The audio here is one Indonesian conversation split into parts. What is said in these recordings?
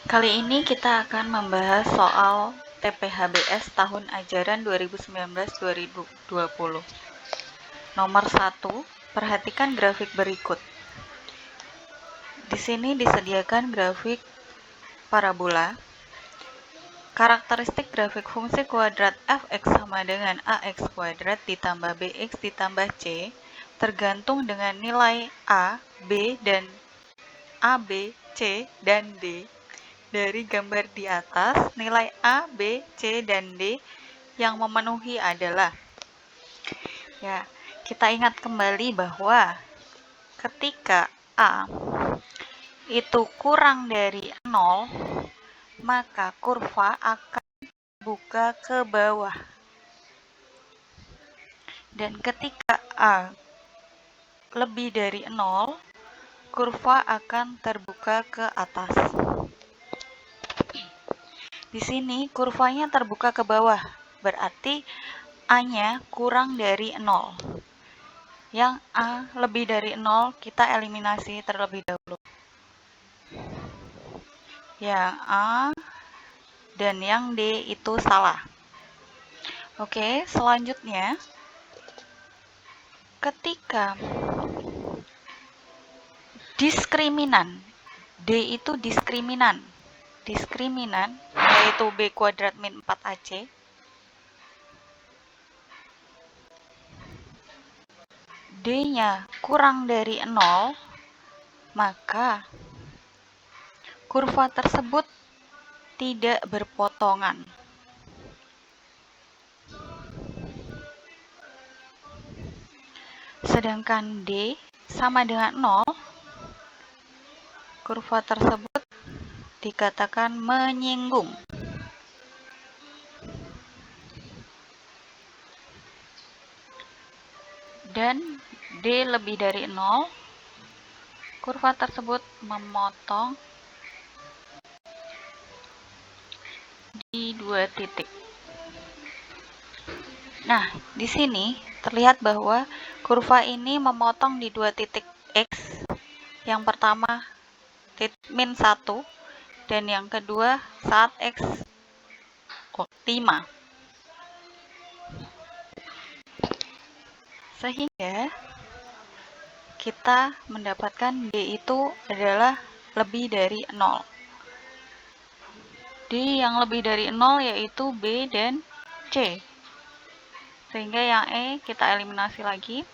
Kali ini kita akan membahas soal TPHBS tahun ajaran 2019-2020. Nomor 1, perhatikan grafik berikut. Di sini disediakan grafik parabola. Karakteristik grafik fungsi kuadrat fx sama dengan ax kuadrat ditambah bx ditambah c tergantung dengan nilai a, b, c, dan d. Dari gambar di atas, nilai A, B, C, dan D yang memenuhi adalah, ya, kita ingat kembali bahwa ketika A itu kurang dari 0, maka kurva akan buka ke bawah. Dan ketika A lebih dari 0, kurva akan terbuka ke atas. Di sini kurvanya terbuka ke bawah, berarti A-nya kurang dari 0. Yang A lebih dari 0 kita eliminasi terlebih dahulu. Yang A dan yang D itu salah. Oke, selanjutnya ketika diskriminan, D itu diskriminan yaitu B kuadrat min 4AC, D-nya kurang dari 0, maka kurva tersebut tidak berpotongan. Sedangkan D sama dengan 0, kurva tersebut dikatakan menyinggung. Dan D lebih dari 0, kurva tersebut memotong di 2 titik. Nah, di sini terlihat bahwa kurva ini memotong di 2 titik X. Yang pertama min 1 dan yang kedua saat X 5. Sehingga kita mendapatkan D itu adalah lebih dari 0. D yang lebih dari 0 yaitu B dan C. Sehingga yang E kita eliminasi lagi.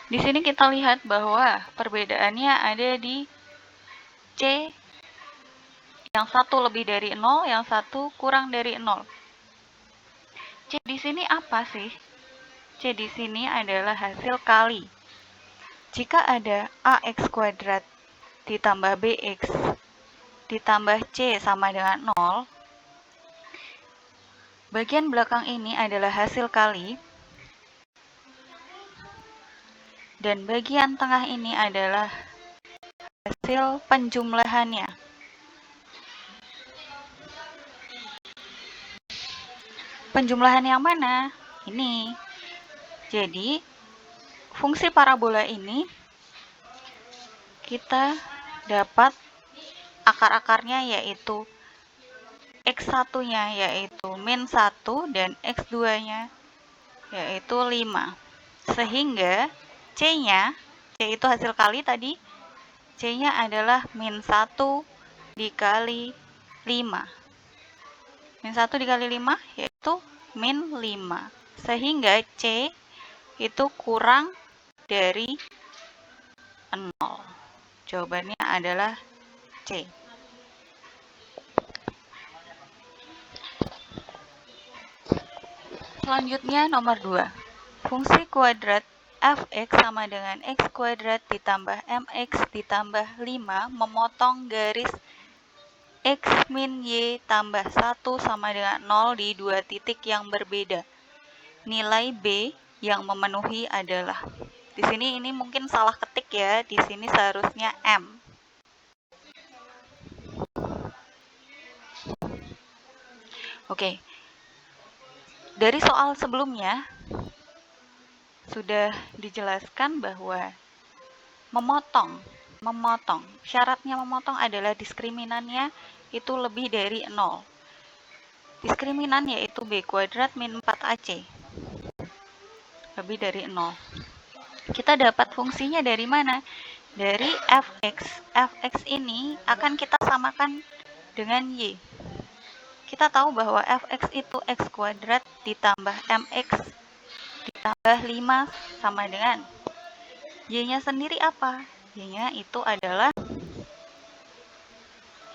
Di sini kita lihat bahwa perbedaannya ada di C, yang satu lebih dari 0, yang satu kurang dari 0. C di sini apa sih? C di sini adalah hasil kali. Jika ada AX kuadrat ditambah BX ditambah C sama dengan 0, bagian belakang ini adalah hasil kali, dan bagian tengah ini adalah hasil penjumlahannya. Penjumlahan yang mana? Ini. Jadi, fungsi parabola ini kita dapat akar-akarnya yaitu X1-nya yaitu min 1 dan X2-nya yaitu 5. Sehingga C-nya, C itu hasil kali tadi, C-nya adalah min 1 dikali 5. Min 1 dikali 5 yaitu min 5. Sehingga C itu kurang dari 0. Jawabannya adalah C. Selanjutnya nomor 2. Fungsi kuadrat fx sama dengan x kuadrat ditambah mx ditambah 5 memotong garis x min y tambah 1 sama dengan 0 di 2 titik yang berbeda. Nilai B yang memenuhi adalah, di sini ini mungkin salah ketik ya, di sini seharusnya M. Oke. Dari soal sebelumnya sudah dijelaskan bahwa memotong memotong. Syaratnya memotong adalah diskriminannya itu lebih dari 0. Diskriminan yaitu B kuadrat min 4AC. Lebih dari 0. Kita dapat fungsinya dari mana? Dari fx. Fx ini akan kita samakan dengan y. Kita tahu bahwa fx itu x kuadrat ditambah mx ditambah 5 sama dengan y-nya sendiri apa? Y-nya itu adalah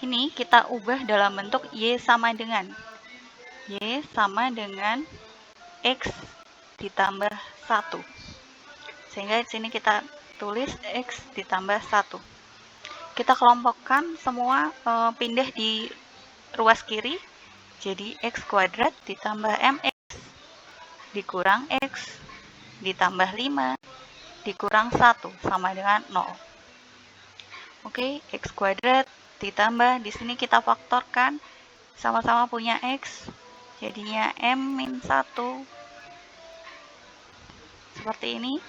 ini kita ubah dalam bentuk y sama dengan x ditambah 1. Sehingga di sini kita tulis x ditambah 1. Kita kelompokkan semua pindah di ruas kiri. Jadi x kuadrat ditambah mx dikurang x ditambah 5 dikurang 1 sama dengan 0. Oke, x kuadrat ditambah, di sini kita faktorkan, sama-sama punya x, jadinya m-1 seperti ini.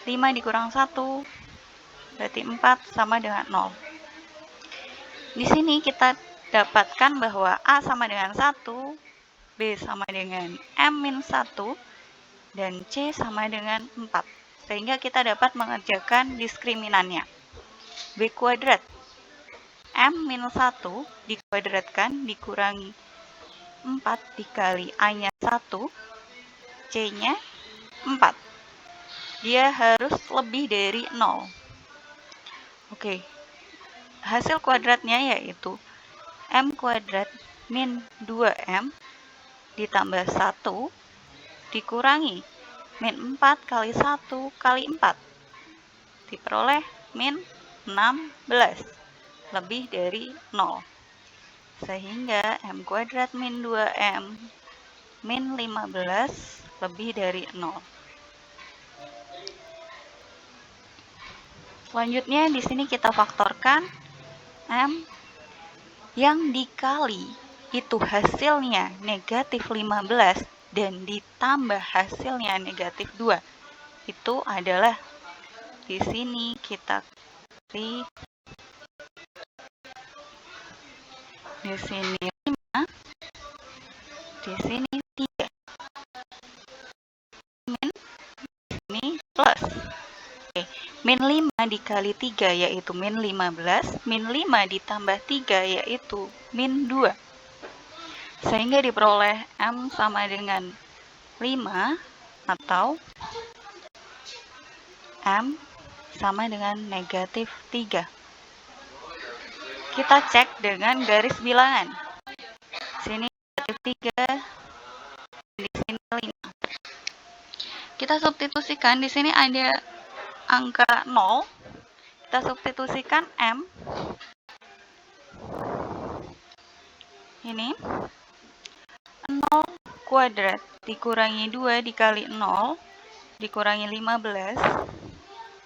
5 dikurang 1 berarti 4 sama dengan 0. Di sini kita dapatkan bahwa A sama dengan 1, B sama dengan M-1, dan C sama dengan 4. Sehingga kita dapat mengerjakan diskriminannya. B kuadrat M-1 dikuadratkan dikurangi 4 dikali A-nya 1, C-nya 4. Dia harus lebih dari 0. Oke. Hasil kuadratnya yaitu M kuadrat min 2M ditambah 1 dikurangi min 4 kali 1 kali 4 diperoleh min 16 lebih dari 0. Sehingga M kuadrat min 2M min 15 lebih dari 0. Selanjutnya di sini kita faktorkan M yang dikali itu hasilnya negatif 15 dan ditambah hasilnya negatif 2. Itu adalah di sini kita kasih di sini 5, di sini 3. Min di sini plus. Oke, min 5 dikali 3 yaitu min 15, min 5 ditambah 3 yaitu min 2. Sehingga diperoleh M sama dengan 5 atau M sama dengan negatif 3. Kita cek dengan garis bilangan. Sini negatif 3, di sini 5. Kita substitusikan, di sini ada angka 0. Kita substitusikan M. Ini 0 kuadrat dikurangi 2 dikali 0 dikurangi 15.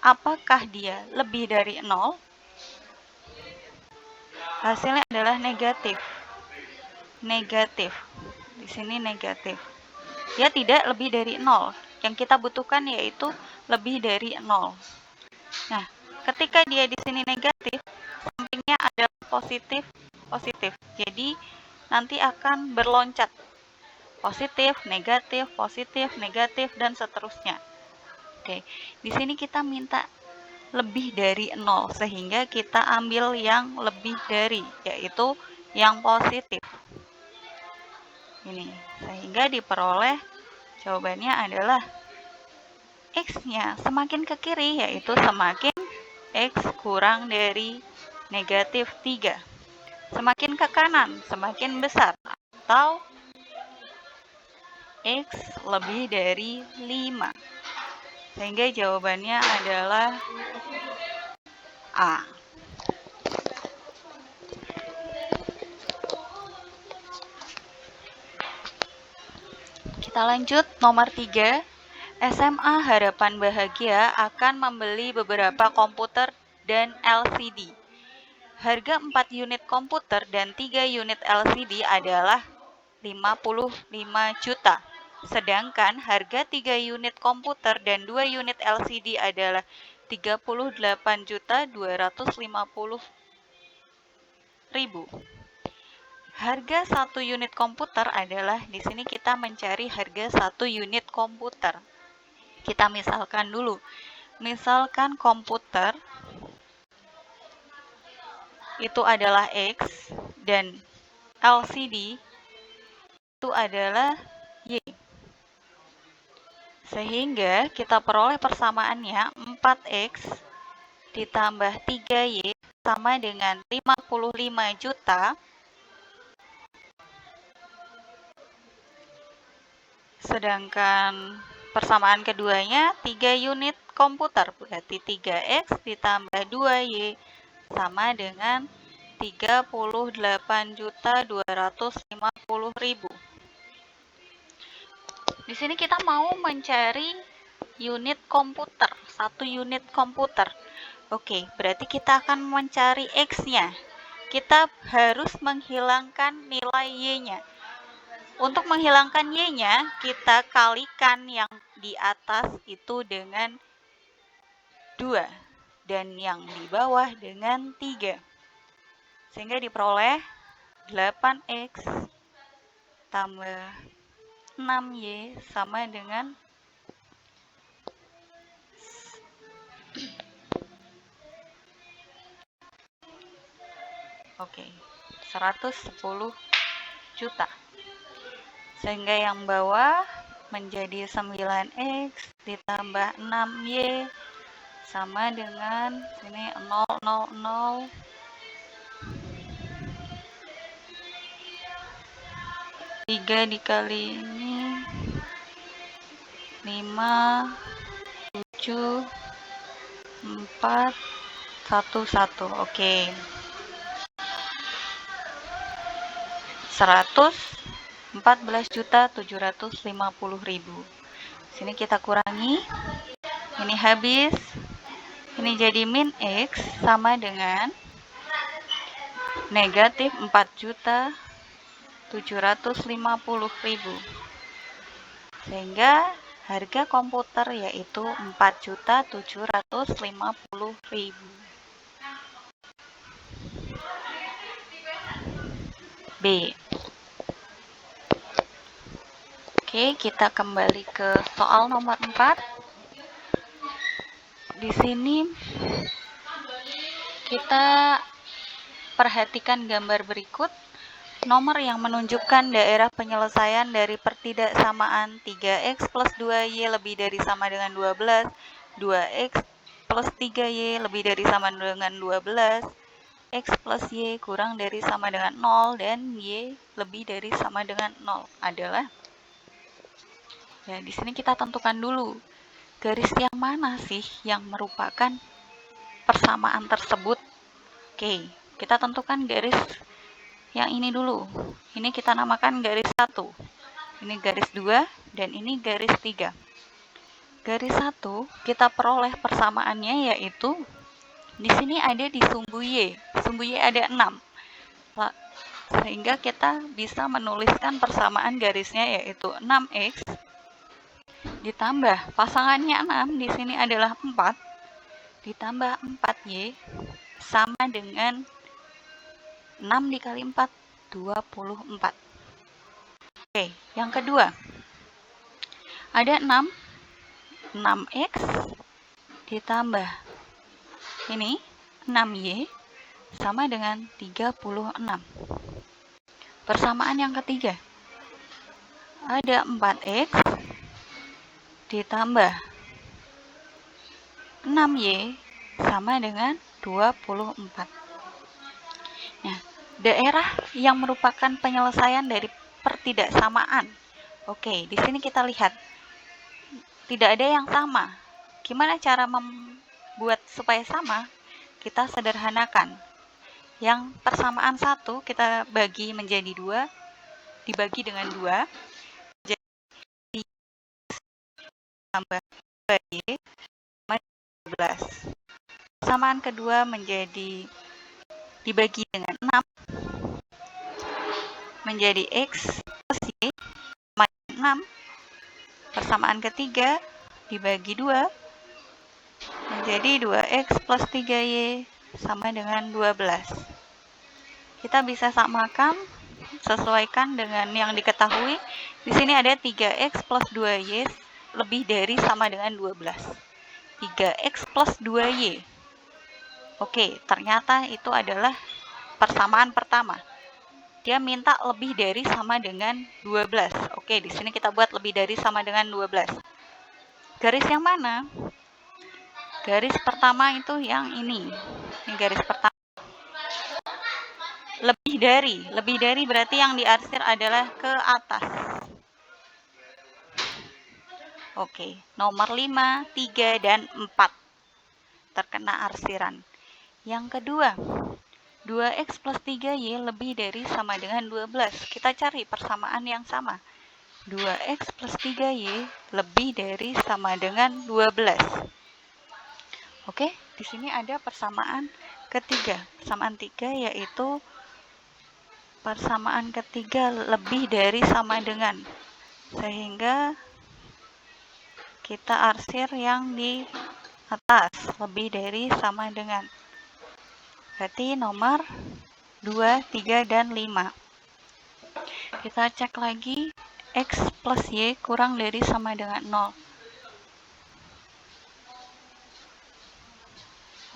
Apakah dia lebih dari 0? Hasilnya adalah negatif. Negatif. Di sini negatif. Dia tidak lebih dari 0. Yang kita butuhkan yaitu lebih dari 0. Nah, ketika dia di sini negatif, sampingnya adalah positif, positif. Jadi, nanti akan berloncat. Positif, negatif, dan seterusnya. Oke, di sini kita minta lebih dari 0, sehingga kita ambil yang lebih dari, yaitu yang positif. Ini, sehingga diperoleh jawabannya adalah X-nya semakin ke kiri, yaitu semakin X kurang dari negatif 3. Semakin ke kanan, semakin besar, atau X lebih dari 5. Sehingga jawabannya adalah A. Kita lanjut nomor 3. SMA Harapan Bahagia akan membeli beberapa komputer dan LCD. Harga 4 unit komputer dan 3 unit LCD adalah 55 juta. Sedangkan harga 3 unit komputer dan 2 unit LCD adalah 38.250.000. Harga satu unit komputer adalah, di sini kita mencari harga satu unit komputer. Kita misalkan dulu. Misalkan komputer itu adalah X dan LCD itu adalah Y. Sehingga kita peroleh persamaannya 4X ditambah 3Y sama dengan 55 juta. Sedangkan persamaan keduanya 3 unit komputer, berarti 3X ditambah 2Y sama dengan 38.250.000. Di sini kita mau mencari unit komputer, satu unit komputer. Oke, berarti kita akan mencari X-nya. Kita harus menghilangkan nilai Y-nya. Untuk menghilangkan Y-nya, kita kalikan yang di atas itu dengan 2 dan yang di bawah dengan 3. Sehingga diperoleh 8X tambah 6Y sama dengan 110 juta. Sehingga yang bawah menjadi 9X ditambah 6Y sama dengan sini 000. 3 dikali ini 5, 7, 4, 1. Oke. 114.750.000. Sini kita kurangi. Ini habis. Ini jadi min X sama dengan negatif 4.750.000. Sehingga harga komputer yaitu 4.750.000. B. Oke, kita kembali ke soal nomor 4. Di sini kita perhatikan gambar berikut. Nomor yang menunjukkan daerah penyelesaian dari pertidaksamaan 3X plus 2Y lebih dari sama dengan 12, 2X plus 3Y lebih dari sama dengan 12, X plus Y kurang dari sama dengan 0, dan Y lebih dari sama dengan 0 adalah. Ya, di sini kita tentukan dulu garis yang mana sih yang merupakan persamaan tersebut. Oke, kita tentukan garis yang ini dulu. Ini kita namakan garis 1. Ini garis 2 dan ini garis 3. Garis 1 kita peroleh persamaannya yaitu di sini ada di sumbu Y. Sumbu Y ada 6. Sehingga kita bisa menuliskan persamaan garisnya yaitu 6X ditambah pasangannya 6 di sini adalah 4 ditambah 4Y sama dengan 6 dikali 4 24. Oke, yang kedua ada 6X ditambah ini 6Y sama dengan 36. Persamaan yang ketiga ada 4X ditambah 6Y sama dengan 24. Nah, daerah yang merupakan penyelesaian dari pertidaksamaan. Oke, di sini kita lihat tidak ada yang sama. Gimana cara membuat supaya sama? Kita sederhanakan. Yang persamaan 1 kita bagi menjadi 2, dibagi dengan 2, jadi tambah 2Y sama 12. Persamaan kedua menjadi dibagi dengan 6 menjadi X plus Y sama 6. Persamaan ketiga dibagi 2 Jadi 2x plus 3y sama dengan 12. Kita bisa samakan, sesuaikan dengan yang diketahui. Di sini ada 3x plus 2y lebih dari sama dengan 12. 3x plus 2y. Oke, ternyata itu adalah persamaan pertama. Dia minta lebih dari sama dengan 12. Oke, di sini kita buat lebih dari sama dengan 12. Garis yang mana? Garis pertama itu yang ini. Ini garis pertama. Lebih dari berarti yang diarsir adalah ke atas. Oke, nomor 5, 3, dan 4 terkena arsiran. Yang kedua, 2x plus 3y lebih dari sama dengan 12. Kita cari persamaan yang sama. 2x plus 3y lebih dari sama dengan 12. Oke, di sini ada persamaan ketiga. Persamaan 3 yaitu persamaan ketiga lebih dari sama dengan. Sehingga kita arsir yang di atas, lebih dari sama dengan. Berarti nomor 2, 3, dan 5. Kita cek lagi, x plus y kurang dari sama dengan 0.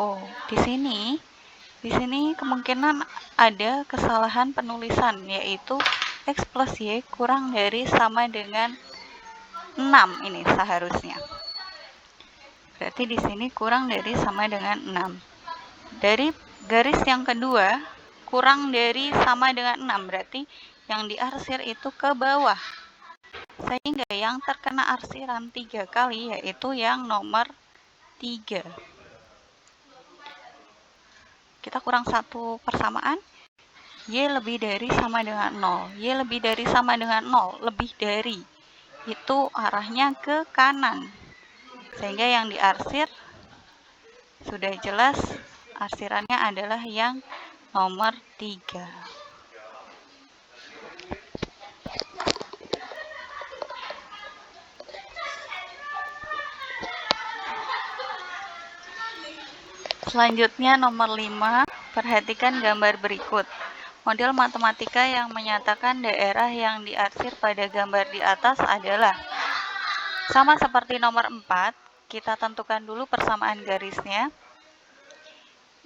Oh, di sini kemungkinan ada kesalahan penulisan, yaitu x plus y kurang dari sama dengan 6 ini seharusnya. Berarti di sini kurang dari sama dengan 6. Dari garis yang kedua, kurang dari sama dengan 6, berarti yang diarsir itu ke bawah. Sehingga yang terkena arsiran 3 kali, yaitu yang nomor 3. Kita kurang satu persamaan, y lebih dari sama dengan 0. Y lebih dari sama dengan 0, lebih dari. Itu arahnya ke kanan. Sehingga yang diarsir sudah jelas arsirannya adalah yang nomor 3. Selanjutnya nomor 5, perhatikan gambar berikut. Model matematika yang menyatakan daerah yang diarsir pada gambar di atas adalah. Sama seperti nomor 4, kita tentukan dulu persamaan garisnya.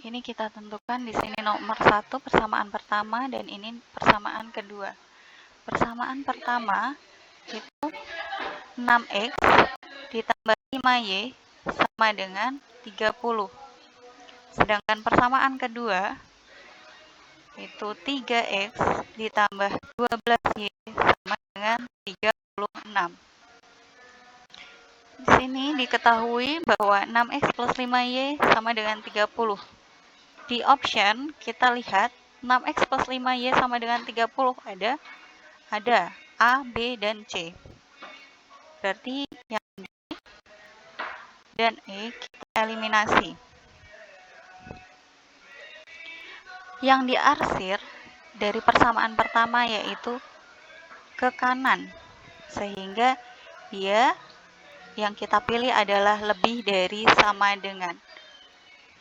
Ini kita tentukan di sini nomor 1 persamaan pertama dan ini persamaan kedua. Persamaan pertama itu 6x ditambah 5y sama dengan 30. Sedangkan persamaan kedua itu 3x ditambah 12y sama dengan 36. Di sini diketahui bahwa 6x plus 5y sama dengan 30. Di option kita lihat 6x plus 5y sama dengan 30 ada A, B, dan C. Berarti yang D dan E kita eliminasi. Yang diarsir dari persamaan pertama yaitu ke kanan. Sehingga dia yang kita pilih adalah lebih dari sama dengan.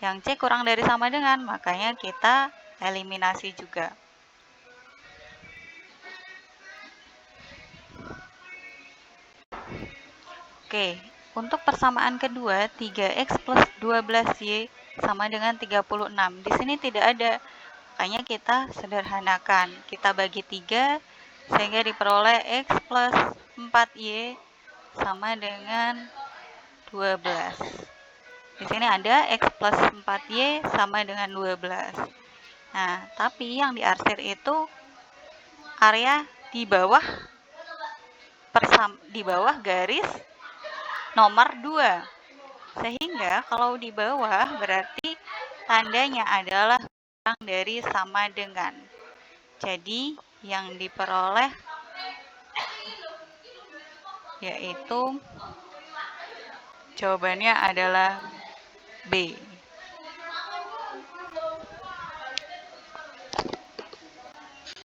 Yang C kurang dari sama dengan, makanya kita eliminasi juga. Oke, untuk persamaan kedua, 3x plus 12y sama dengan 36. Di sini tidak ada, makanya kita sederhanakan. Kita bagi 3, sehingga diperoleh x plus 4y sama dengan 12. Di sini ada x plus 4y sama dengan 12. Nah, tapi yang diarsir itu area di bawah garis nomor 2. Sehingga kalau di bawah berarti tandanya adalah kurang dari sama dengan. Jadi yang diperoleh yaitu jawabannya adalah B.